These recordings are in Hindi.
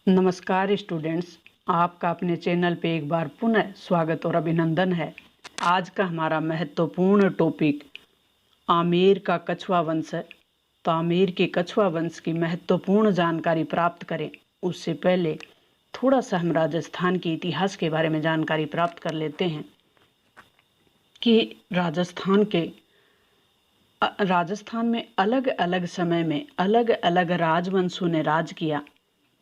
नमस्कार स्टूडेंट्स, आपका अपने चैनल पे एक बार पुनः स्वागत और अभिनंदन है। आज का हमारा महत्वपूर्ण टॉपिक आमेर का कछुआ वंश है। तो आमेर के कछुआ वंश की महत्वपूर्ण जानकारी प्राप्त करें उससे पहले थोड़ा सा हम राजस्थान के इतिहास के बारे में जानकारी प्राप्त कर लेते हैं कि राजस्थान में अलग अलग समय में अलग अलग राजवंशों ने राज किया।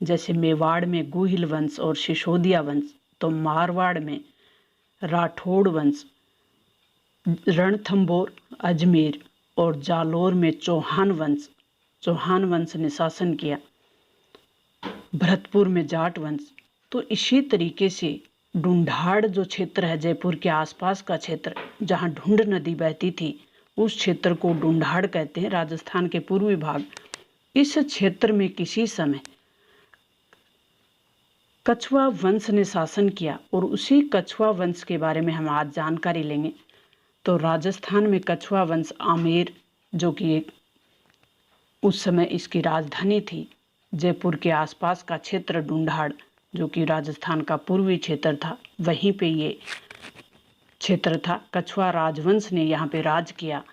जैसे मेवाड़ में गुहिल वंश और सिसोदिया वंश, तो मारवाड़ में राठौड़ वंश, रणथंभौर, अजमेर और जालौर में चौहान वंश ने शासन किया। भरतपुर में जाट वंश। तो इसी तरीके से ढूंढाड़ जो क्षेत्र है, जयपुर के आसपास का क्षेत्र जहाँ ढूंढ नदी बहती थी, उस क्षेत्र को ढूंढाड़ कहते हैं, राजस्थान के पूर्वी भाग। इस क्षेत्र में किसी समय कछुआ वंश ने शासन किया और उसी कछुआ वंश के बारे में हम आज जानकारी लेंगे। तो राजस्थान में कछुआ वंश आमेर, जो कि उस समय इसकी राजधानी थी, जयपुर के आसपास का क्षेत्र ढूंढाड़, जो कि राजस्थान का पूर्वी क्षेत्र था, वहीं पे ये क्षेत्र था। कछुआ राजवंश ने यहाँ पे राज किया।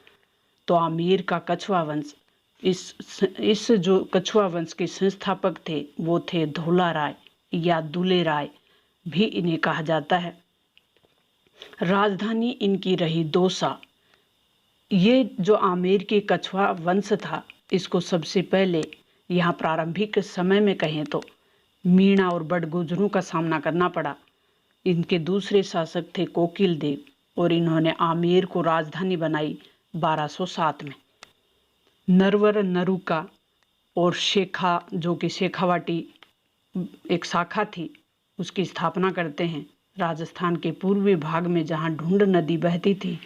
तो आमेर का कछुआ वंश, इस जो कछुआ वंश के संस्थापक थे वो थे धौला राय या दुले राय भी इन्हें कहा जाता है। राजधानी इनकी रही दौसा। ये जो आमेर के कछुआ वंश था, इसको सबसे पहले यहाँ प्रारंभिक समय में कहें तो मीणा और बड़गुजरों का सामना करना पड़ा। इनके दूसरे शासक थे कोकिल देव और इन्होंने आमेर को राजधानी बनाई 1207 में। नरवर, नरुका और शेखा, जो कि शेखावाटी एक शाखा थी, उसकी स्थापना करते हैं। राजस्थान के पूर्वी भाग में जहाँ ढूंढ नदी बहती थी,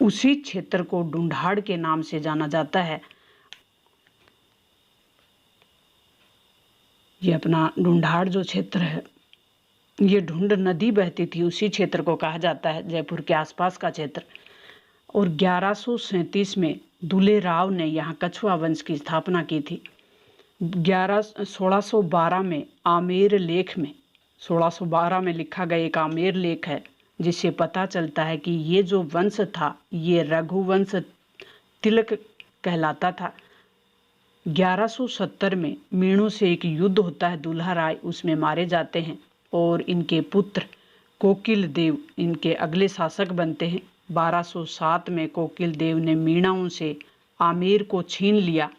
उसी क्षेत्र को ढूंढाड़ के नाम से जाना जाता है। ये अपना ढूंढाड़ जो क्षेत्र है, ये ढूंढ नदी बहती थी, उसी क्षेत्र को कहा जाता है, जयपुर के आसपास का क्षेत्र। और 1137 में दुले राव ने यहाँ कछुआ वंश की स्थापना की थी। 1612 में आमेर लेख में 1612 में लिखा गया एक आमेर लेख है, जिससे पता चलता है कि ये जो वंश था ये रघुवंश तिलक कहलाता था। 1170 में मीणु से एक युद्ध होता है, दुल्हा राय उसमें मारे जाते हैं और इनके पुत्र कोकिल देव इनके अगले शासक बनते हैं। 1207 में कोकिल देव ने मीणाओं से आमेर को छीन लिया।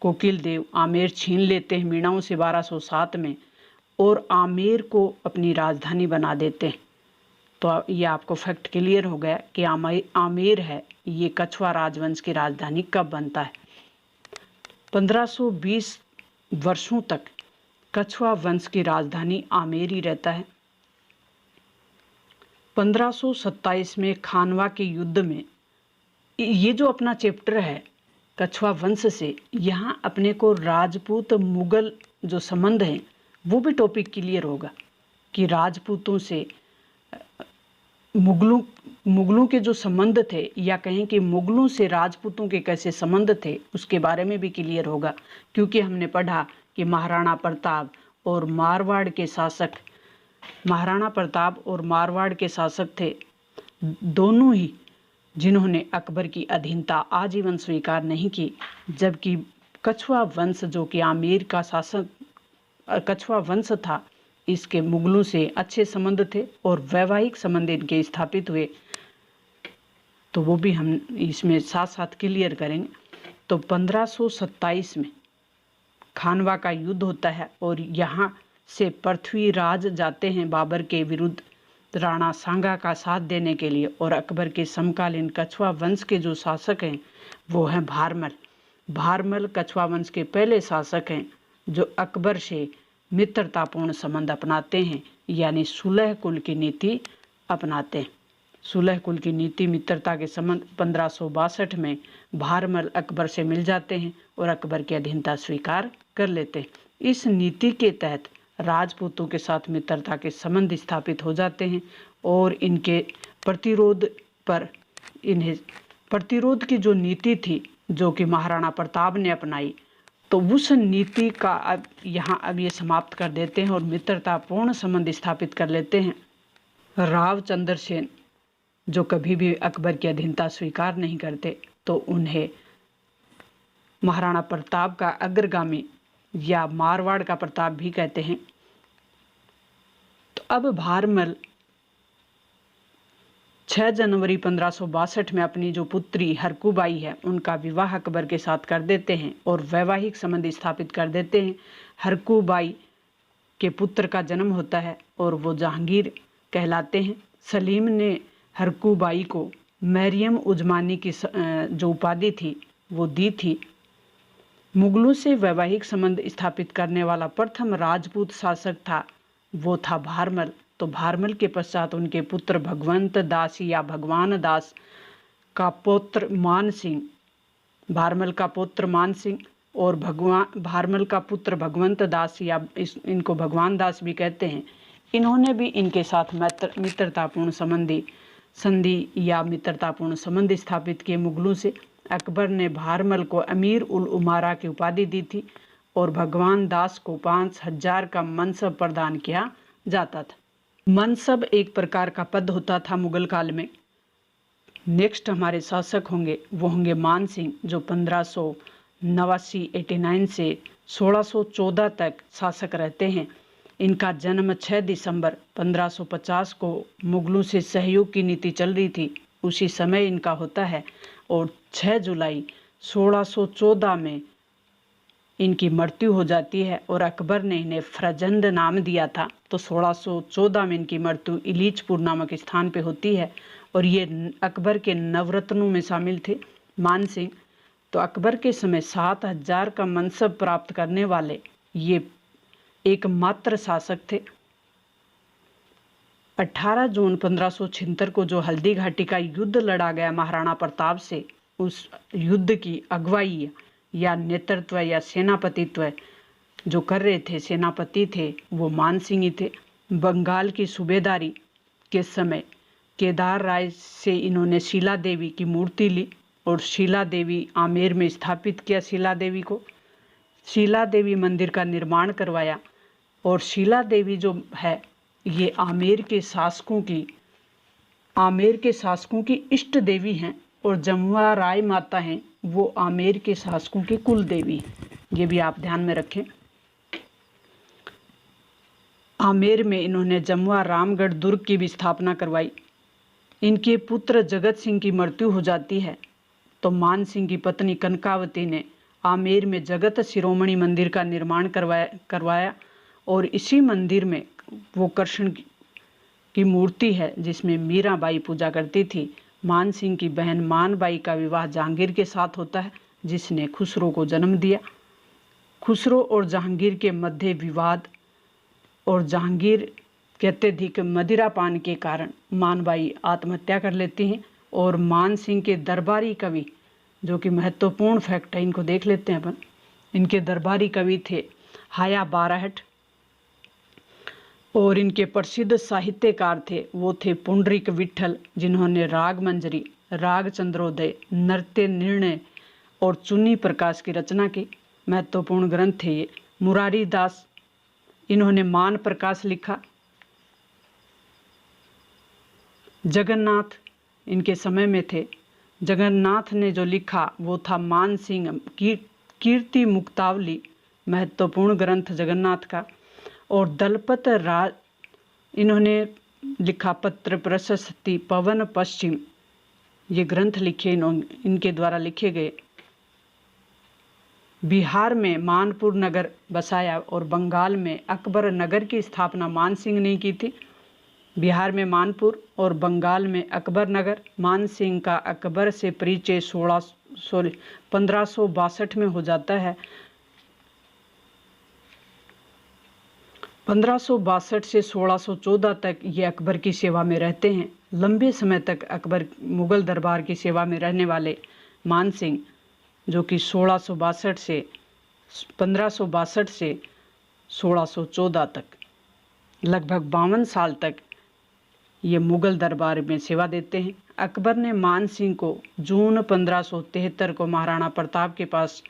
कोकिल देव आमेर छीन लेते हैं मीणाओं से 1207 में और आमेर को अपनी राजधानी बना देते हैं। तो ये आपको फैक्ट क्लियर हो गया कि आमेर है ये कछुआ राजवंश की राजधानी कब बनता है। 1520 वर्षों तक कछुआ वंश की राजधानी आमेर ही रहता है। 1527 में खानवा के युद्ध में, ये जो अपना चैप्टर है कछुआ वंश से, यहाँ अपने को राजपूत मुगल जो संबंध हैं वो भी क्लियर होगा कि राजपूतों से मुगलों के जो संबंध थे, या कहें कि मुगलों से राजपूतों के कैसे संबंध थे, उसके बारे में भी क्लियर होगा। क्योंकि हमने पढ़ा कि महाराणा प्रताप और मारवाड़ के शासक थे, दोनों ही जिन्होंने अकबर की अधीनता आजीवन स्वीकार नहीं की। जबकि कछुआ वंश, जो कि आमेर का कछुआ वंश था, इसके मुगलों से अच्छे संबंध थे और वैवाहिक संबंध इनके स्थापित हुए। तो वो भी हम इसमें साथ साथ क्लियर करेंगे। तो 1527 में खानवा का युद्ध होता है और यहाँ से पृथ्वीराज जाते हैं बाबर के विरुद्ध राणा सांगा का साथ देने के लिए। और अकबर के समकालीन कछुआ वंश के जो शासक हैं वो हैं भारमल कछुआ वंश के पहले शासक हैं, जो अकबर से मित्रतापूर्ण संबंध अपनाते हैं, यानी सुलह कुल की नीति अपनाते हैं। सुलह कुल की नीति, मित्रता के संबंध। 1562 में भारमल अकबर से मिल जाते हैं और अकबर की अधीनता स्वीकार कर लेते हैं। इस नीति के तहत राजपूतों के साथ मित्रता के संबंध स्थापित हो जाते हैं और इनके प्रतिरोध की जो नीति थी, जो कि महाराणा प्रताप ने अपनाई, तो उस नीति का अब ये समाप्त कर देते हैं और मित्रतापूर्ण संबंध स्थापित कर लेते हैं। राव चंद्र सेन जो कभी भी अकबर की अधीनता स्वीकार नहीं करते, तो उन्हें महाराणा प्रताप का अग्रगामी या मारवाड़ का प्रताप भी कहते हैं। तो अब भारमल 6 जनवरी 1562 में अपनी जो पुत्री हरकूबाई है उनका विवाह अकबर के साथ कर देते हैं और वैवाहिक संबंध स्थापित कर देते हैं। हरकूबाई के पुत्र का जन्म होता है और वो जहांगीर कहलाते हैं। सलीम ने हरकूबाई को मरियम उजमानी की जो उपाधि थी वो दी थी। मुगलों से वैवाहिक संबंध स्थापित करने वाला प्रथम राजपूत शासक था वो था भारमल। तो भारमल के पश्चात उनके पुत्र भगवंत दास या भगवान दास का पुत्र मान सिंह, भारमल का पुत्र मान सिंह और भारमल का पुत्र भगवंत दास या इनको भगवान दास भी कहते हैं, इन्होंने भी इनके साथ मित्रतापूर्ण संधि या मित्रतापूर्ण संबंध स्थापित किए मुगलों से। अकबर ने भारमल को अमीर उल उमारा की उपाधि दी थी और भगवान दास को 5000 का मनसब प्रदान किया जाता था। मनसब एक प्रकार का पद होता था मुगल काल में। नेक्स्ट हमारे शासक होंगे वो होंगे मान सिंह, जो 1589 से 1614 तक शासक रहते हैं। इनका जन्म 6 दिसंबर 1550 को मुगलों से सहयोग की नीति चल रही थी उसी समय इनका होता है और 6 जुलाई 1614 में इनकी मृत्यु हो जाती है और अकबर ने इन्हें फरजंद नाम दिया था। तो 1614 में इनकी मृत्यु इलीचपुर नामक स्थान पे होती है और ये अकबर के नवरत्नों में शामिल थे मान सिंह। तो अकबर के समय 7000 का मनसब प्राप्त करने वाले ये एकमात्र शासक थे। 18 जून 1576 को जो हल्दी घाटी का युद्ध लड़ा गया महाराणा प्रताप से, उस युद्ध की अगुवाई या नेतृत्व या सेनापतित्व जो कर रहे थे, सेनापति थे वो मान सिंह ही थे। बंगाल की सूबेदारी के समय केदार राय से इन्होंने शीला देवी की मूर्ति ली और शीला देवी आमेर में स्थापित किया। शीला देवी को शीला देवी मंदिर का निर्माण करवाया और शीला देवी जो है ये आमेर के शासकों की इष्ट देवी हैं और जमुआ राय माता हैं वो आमेर के शासकों की कुल देवी, ये भी आप ध्यान में रखें। आमेर में इन्होंने जमुआ रामगढ़ दुर्ग की भी स्थापना करवाई। इनके पुत्र जगत सिंह की मृत्यु हो जाती है तो मान सिंह की पत्नी कनकावती ने आमेर में जगत शिरोमणि मंदिर का निर्माण करवाया और इसी मंदिर में वो कृष्ण की मूर्ति है जिसमें मीराबाई पूजा करती थी। मान सिंह की बहन मानबाई का विवाह जहांगीर के साथ होता है जिसने खुसरो को जन्म दिया। खुसरो और जहांगीर के मध्य विवाद और जहांगीर के अत्यधिक मदिरापान के कारण मानबाई आत्महत्या कर लेती हैं और मान सिंह के दरबारी कवि, जो कि महत्वपूर्ण फैक्ट है, इनको देख लेते हैं अपन। इनके दरबारी कवि थे हाया बाराहट और इनके प्रसिद्ध साहित्यकार थे वो थे पुंडरीक विठल, जिन्होंने राग मंजरी, राग चंद्रोदय, नृत्य निर्णय और चुन्नी प्रकाश की रचना की। महत्वपूर्ण ग्रंथ थे ये। मुरारी दास, इन्होंने मान प्रकाश लिखा। जगन्नाथ इनके समय में थे। जगन्नाथ ने जो लिखा वो था मान सिंह कीर्ति मुक्तावली, महत्वपूर्ण ग्रंथ जगन्नाथ का। और दलपत राज, इन्होंने लिखा पत्र प्रशस्ति पवन पश्चिम, ये ग्रंथ लिखे इनके द्वारा लिखे गए। बिहार में मानपुर नगर बसाया और बंगाल में अकबर नगर की स्थापना मान सिंह ने की थी। बिहार में मानपुर और बंगाल में अकबर नगर। मान सिंह का अकबर से परिचय 1562 में हो जाता है। 1562 से 1614 तक ये अकबर की सेवा में रहते हैं। लंबे समय तक अकबर मुगल दरबार की सेवा में रहने वाले मान सिंह, जो कि 1562 से 1614 तक लगभग 52 साल तक ये मुगल दरबार में सेवा देते हैं। अकबर ने मान सिंह को जून 1573 को महाराणा प्रताप के पास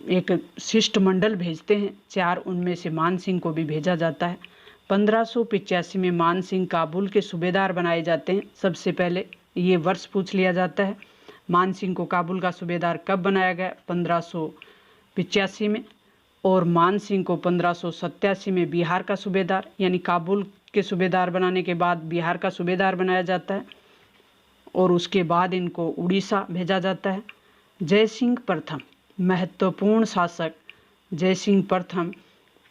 एक शिष्टमंडल भेजते हैं, 4 उनमें से मान सिंह को भी भेजा जाता है। 1585 में मान सिंह काबुल के सूबेदार बनाए जाते हैं। सबसे पहले ये वर्ष पूछ लिया जाता है, मान सिंह को काबुल का सूबेदार कब बनाया गया? 1585 में। और मान सिंह को 1587 में बिहार का सूबेदार, यानी काबुल के सूबेदार बनाने के बाद बिहार का सूबेदार बनाया जाता है और उसके बाद इनको उड़ीसा भेजा जाता है। जय सिंह प्रथम महत्वपूर्ण शासक, जय सिंह प्रथम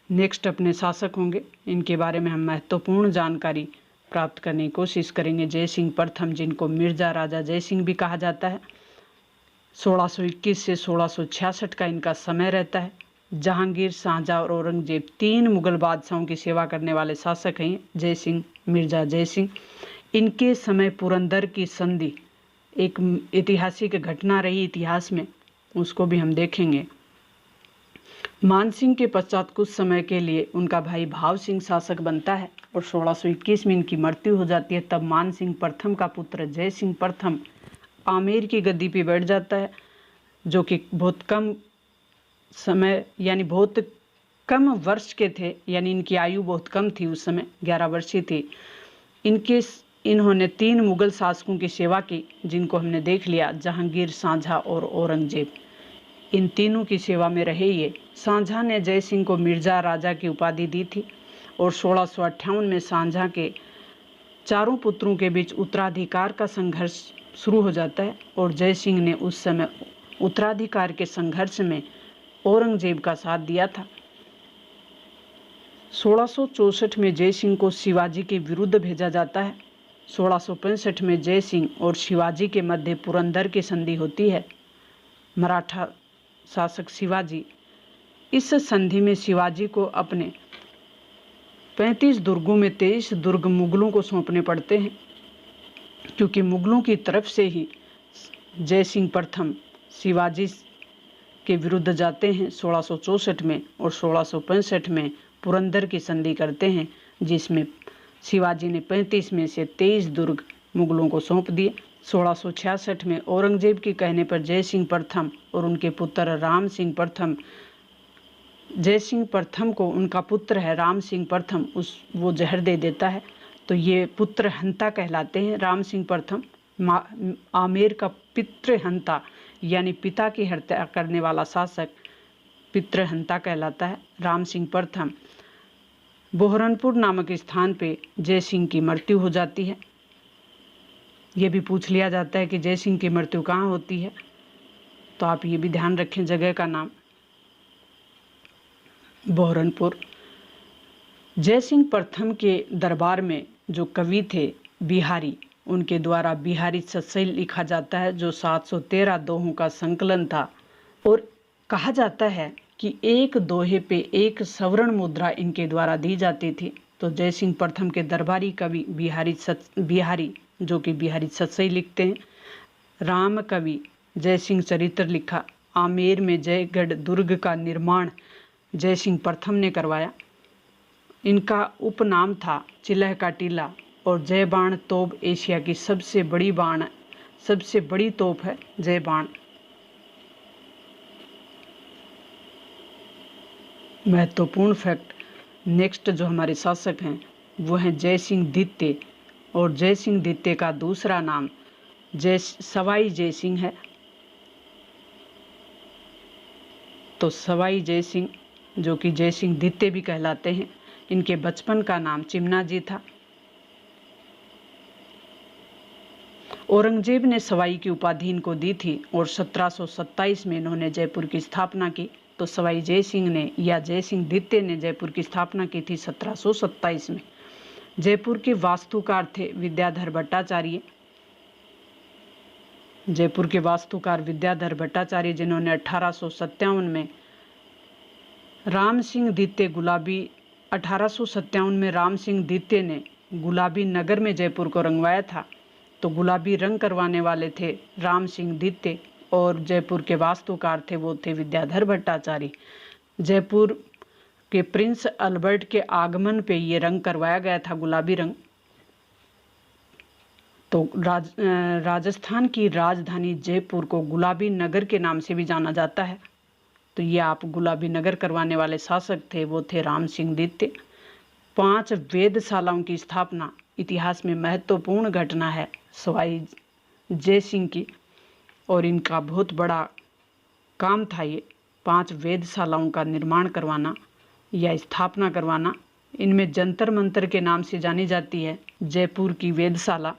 नेक्स्ट अपने शासक होंगे, इनके बारे में हम महत्वपूर्ण जानकारी प्राप्त करने की कोशिश करेंगे। जय सिंह प्रथम, जिनको मिर्जा राजा जय सिंह भी कहा जाता है, 1621 से 1666 का इनका समय रहता है। जहांगीर, शाहजहां और औरंगजेब 3 मुगल बादशाहों की सेवा करने वाले शासक हैं जय सिंह, मिर्जा जय सिंह। इनके समय पुरंदर की संधि एक ऐतिहासिक घटना रही इतिहास में, उसको भी हम देखेंगे। मान सिंह के पश्चात कुछ समय के लिए उनका भाई भाव सिंह शासक बनता है और 1621 में इनकी मृत्यु हो जाती है। तब मान सिंह प्रथम का पुत्र जय सिंह प्रथम आमेर की गद्दी पे बैठ जाता है, जो कि बहुत कम समय यानी बहुत कम वर्ष के थे, यानी इनकी आयु बहुत कम थी उस समय, 11 वर्षीय थी। इन्होंने 3 मुगल शासकों की सेवा की, जिनको हमने देख लिया, जहांगीर, शाहजहां और औरंगजेब। इन तीनों की सेवा में रहे ये। शाहजहां ने जय सिंह को मिर्जा राजा की उपाधि दी थी और 1658 में शाहजहां के चारों पुत्रों के बीच उत्तराधिकार का संघर्ष शुरू हो जाता है और जय सिंह ने उस समय उत्तराधिकार के संघर्ष में औरंगजेब का साथ दिया था। 1664 में जय सिंह को शिवाजी के विरुद्ध भेजा जाता है। 1665 में जय सिंह और शिवाजी के मध्य पुरंदर की संधि होती है। मराठा शासक शिवाजी, इस संधि में शिवाजी को अपने 35 दुर्गों में 23 दुर्ग मुगलों को सौंपने पड़ते हैं, क्योंकि मुगलों की तरफ से ही जय सिंह प्रथम शिवाजी के विरुद्ध जाते हैं 1664 में और 1665 में पुरंदर की संधि करते हैं, जिसमें शिवाजी ने 35 में से 23 दुर्ग मुगलों को सौंप दिए। 1666 में औरंगजेब के कहने पर जय सिंह प्रथम और उनके पुत्र राम सिंह प्रथम, जय सिंह प्रथम को उनका पुत्र है राम सिंह प्रथम वो जहर दे देता है, तो ये पुत्र हंता कहलाते हैं। राम सिंह प्रथम आमेर का पितृहंता, यानी पिता की हत्या करने वाला शासक पितृहंता कहलाता है। राम सिंह प्रथम बोहरनपुर नामक स्थान पे जय सिंह की मृत्यु हो जाती है। ये भी पूछ लिया जाता है कि जय सिंह की मृत्यु कहाँ होती है, तो आप ये भी ध्यान रखें, जगह का नाम बोहरनपुर। जय सिंह प्रथम के दरबार में जो कवि थे बिहारी, उनके द्वारा बिहारी सतसई लिखा जाता है, जो 713 दोहों का संकलन था। और कहा जाता है कि एक दोहे पे 1 स्वर्ण मुद्रा इनके द्वारा दी जाती थी। तो जय सिंह प्रथम के दरबारी कवि बिहारी जो कि बिहारी सतसई लिखते हैं। राम कवि जय सिंह चरित्र लिखा। आमेर में जयगढ़ दुर्ग का निर्माण जय सिंह प्रथम ने करवाया। इनका उपनाम था चिलह का टीला। और जय बाण तोप एशिया की सबसे बड़ी तोप है जय बाण। महत्वपूर्ण फैक्ट, नेक्स्ट जो हमारे शासक हैं वो हैं जय सिंह द्वितीय, और जय सिंह द्वितीय का दूसरा नाम सवाई जय सिंह है। तो सवाई जय सिंह, जो कि जय सिंह द्वितीय भी कहलाते हैं, इनके बचपन का नाम चिमना जी था। औरंगजेब ने सवाई की उपाधि इनको दी थी और 1727 में इन्होंने जयपुर की स्थापना की। तो सवाई जय सिंह ने या जय सिंह द्वितीय ने जयपुर की स्थापना की थी 1727 में। जयपुर के वास्तुकार थे विद्याधर भट्टाचार्य। जयपुर के वास्तुकार विद्याधर भट्टाचार्य, जिन्होंने 1857 में राम सिंह द्वितीय ने गुलाबी नगर में जयपुर को रंगवाया था। तो गुलाबी रंग करवाने वाले थे राम सिंह द्वितीय, और जयपुर के वास्तुकार थे वो थे विद्याधर भट्टाचार्य। जयपुर के प्रिंस अल्बर्ट के आगमन पे ये रंग करवाया गया था, गुलाबी रंग। तो राजस्थान की राजधानी जयपुर को गुलाबी नगर के नाम से भी जाना जाता है। तो ये आप गुलाबी नगर करवाने वाले शासक थे, वो थे राम सिंह द्वितीय। 5 वेधशालाओं की स्थापना इतिहास में महत्वपूर्ण घटना है सवाई जय सिंह की, और इनका बहुत बड़ा काम था ये 5 वेधशालाओं का निर्माण करवाना या स्थापना करवाना। इनमें जंतर मंतर के नाम से जानी जाती है जयपुर की वेधशाला।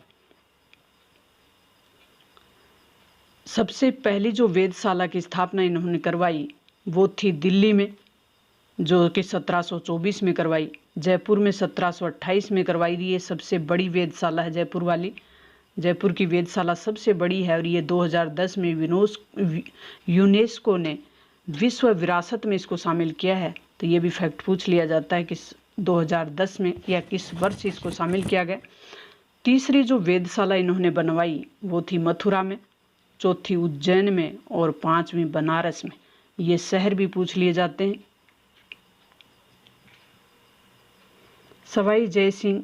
सबसे पहली जो वेधशाला की स्थापना इन्होंने करवाई वो थी दिल्ली में, जो कि 1724 में करवाई। जयपुर में 1728 में करवाई। ये सबसे बड़ी वेधशाला है जयपुर वाली। जयपुर की वेधशाला सबसे बड़ी है और ये 2010 में यूनेस्को ने विश्व विरासत में इसको शामिल किया है। तो ये भी फैक्ट पूछ लिया जाता है कि 2010 में या किस वर्ष इसको शामिल किया गया। तीसरी जो वेधशाला इन्होंने बनवाई वो थी मथुरा में, चौथी उज्जैन में और 5वीं बनारस में। ये शहर भी पूछ लिए जाते हैं। सवाई जय सिंह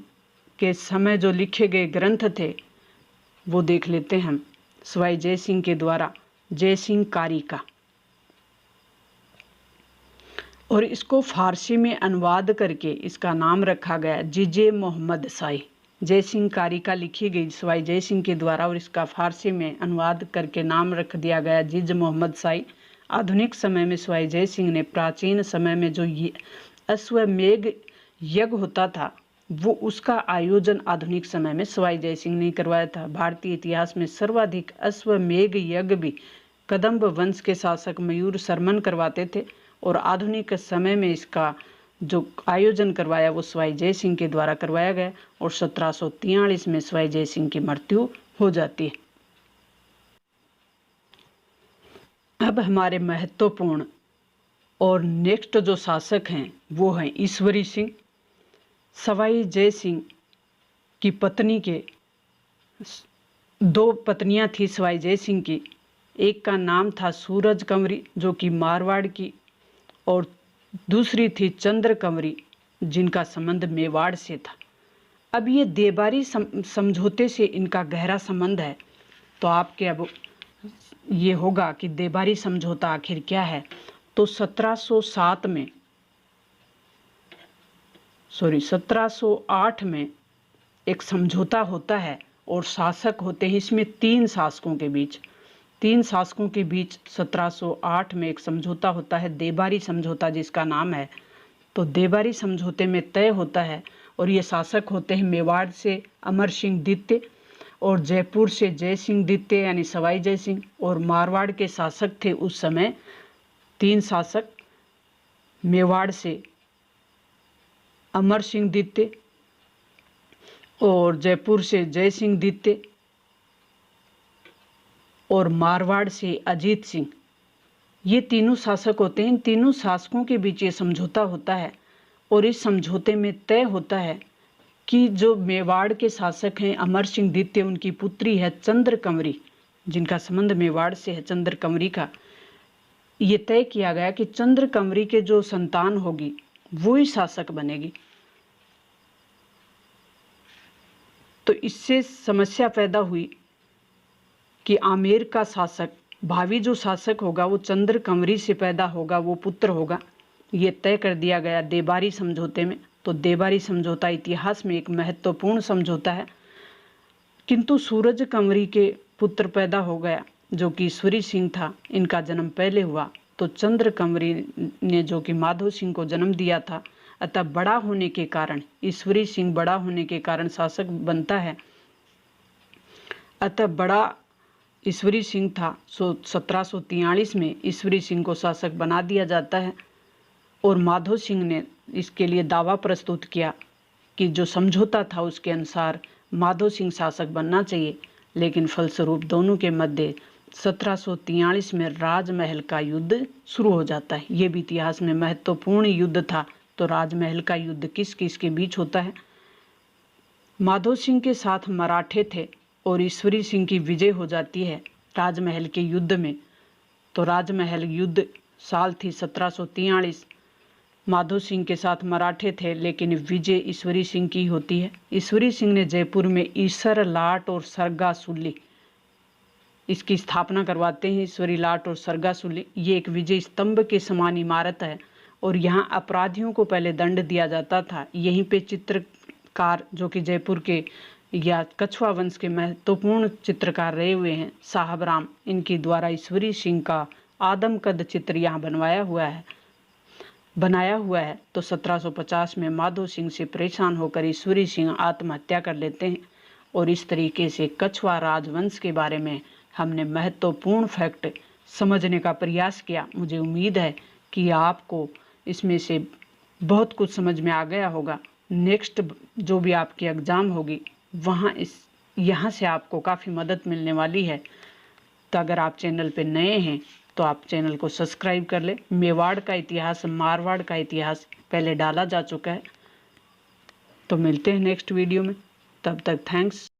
के समय जो लिखे गए ग्रंथ थे वो देख लेते हैं हम। सवाई जय सिंह के द्वारा जय सिंह कारिका, और इसको फारसी में अनुवाद करके इसका नाम रखा गया जिजे मोहम्मद साई। जय सिंह कारिका लिखी गई सवाई जय सिंह के द्वारा और इसका फारसी में अनुवाद करके नाम रख दिया गया जिज मोहम्मद साई। आधुनिक समय में सवाई जय सिंह ने प्राचीन समय में जो अश्वमेध यज्ञ होता था वो उसका आयोजन आधुनिक समय में सवाई जय सिंह ने करवाया था। भारतीय इतिहास में सर्वाधिक अश्वमेध यज्ञ भी कदम्ब वंश के शासक मयूर शर्मन करवाते थे और आधुनिक समय में इसका जो आयोजन करवाया वो सवाई जय सिंह के द्वारा करवाया गया और 1743 में सवाई जय सिंह की मृत्यु हो जाती है। अब हमारे महत्वपूर्ण और नेक्स्ट जो शासक हैं वो हैं ईश्वरी सिंह। सवाई जय सिंह की पत्नी के 2 पत्नियां थी सवाई जय सिंह की। एक का नाम था सूरज कंवरी जो कि मारवाड़ की, और दूसरी थी चंद्र कंवरी जिनका संबंध मेवाड़ से था। अब ये देबारी समझौते से इनका गहरा संबंध है। तो आपके अब ये होगा कि देबारी समझौता आखिर क्या है। तो 1708 में एक समझौता होता है और शासक होते हैं इसमें 3 शासकों के बीच। 3 शासकों के बीच 1708 में एक समझौता होता है, देबारी समझौता जिसका नाम है। तो देबारी समझौते में तय होता है और ये शासक होते हैं मेवाड़ से अमर सिंह द्वितीय और जयपुर से जय सिंह द्वितीय यानी सवाई जय सिंह, और मारवाड़ के शासक थे उस समय 3 शासक, मेवाड़ से अमर सिंह द्वितीय और जयपुर से जय सिंह द्वितीय और मारवाड़ से अजीत सिंह। ये तीनों शासक होते हैं। इन तीनों शासकों के बीच ये समझौता होता है और इस समझौते में तय होता है कि जो मेवाड़ के शासक हैं अमर सिंह द्वितीय, उनकी पुत्री है चंद्र कंवरी जिनका संबंध मेवाड़ से है चंद्र कंवरी का। ये तय किया गया कि चंद्र कंवरी के जो संतान होगी वो ही शासक बनेगी। तो इससे समस्या पैदा हुई कि आमेर का शासक, भावी जो शासक होगा वो चंद्र कंवरी से पैदा होगा, वो पुत्र होगा। ये तय कर दिया गया देबारी समझौते में। तो देबारी समझौता इतिहास में एक महत्वपूर्ण समझौता है। किंतु सूरज कंवरी के पुत्र पैदा हो गया जो कि ईश्वरी सिंह था, इनका जन्म पहले हुआ। तो चंद्र कंवरी ने जो कि माधो सिंह को जन्म दिया था, अतः बड़ा होने के कारण ईश्वरी सिंह बड़ा होने के कारण शासक बनता है। अतः बड़ा ईश्वरी सिंह था। 1743 में ईश्वरी सिंह को शासक बना दिया जाता है और माधो सिंह ने इसके लिए दावा प्रस्तुत किया कि जो समझौता था उसके अनुसार माधो सिंह शासक बनना चाहिए। लेकिन फलस्वरूप दोनों के मध्य 1743 में राजमहल का युद्ध शुरू हो जाता है। ये भी इतिहास में महत्वपूर्ण युद्ध था। तो राजमहल का युद्ध किस किस के बीच होता है? माधो सिंह के साथ मराठे थे और ईश्वरी सिंह की विजय हो जाती है राजमहल के युद्ध में। तो राजमहल युद्ध साल थी 1743। माधो सिंह के साथ मराठे थे लेकिन विजय ईश्वरी सिंह की होती है। ईश्वरी सिंह ने जयपुर में ईसर लाट और सरगा सुली इसकी स्थापना करवाते हैं ईश्वरी लाट और सरगासुली। ये एक विजय स्तंभ के समान इमारत है और यहाँ अपराधियों को पहले दंड दिया जाता था। यहीं पे चित्रकार जो कि जयपुर के या कछुआ वंश के महत्वपूर्ण चित्रकार रहे हुए हैं साहब राम, इनके द्वारा ईश्वरी सिंह का आदमकद चित्र यहाँ बनाया हुआ है। तो 1750 में माधो सिंह से परेशान होकर ईश्वरी सिंह आत्महत्या कर लेते हैं और इस तरीके से कछुआ राजवंश के बारे में हमने महत्वपूर्ण फैक्ट समझने का प्रयास किया। मुझे उम्मीद है कि आपको इसमें से बहुत कुछ समझ में आ गया होगा। नेक्स्ट जो भी आपकी एग्ज़ाम होगी यहाँ से आपको काफ़ी मदद मिलने वाली है। तो अगर आप चैनल पे नए हैं तो आप चैनल को सब्सक्राइब कर लें। मेवाड़ का इतिहास, मारवाड़ का इतिहास पहले डाला जा चुका है। तो मिलते हैं नेक्स्ट वीडियो में, तब तक थैंक्स।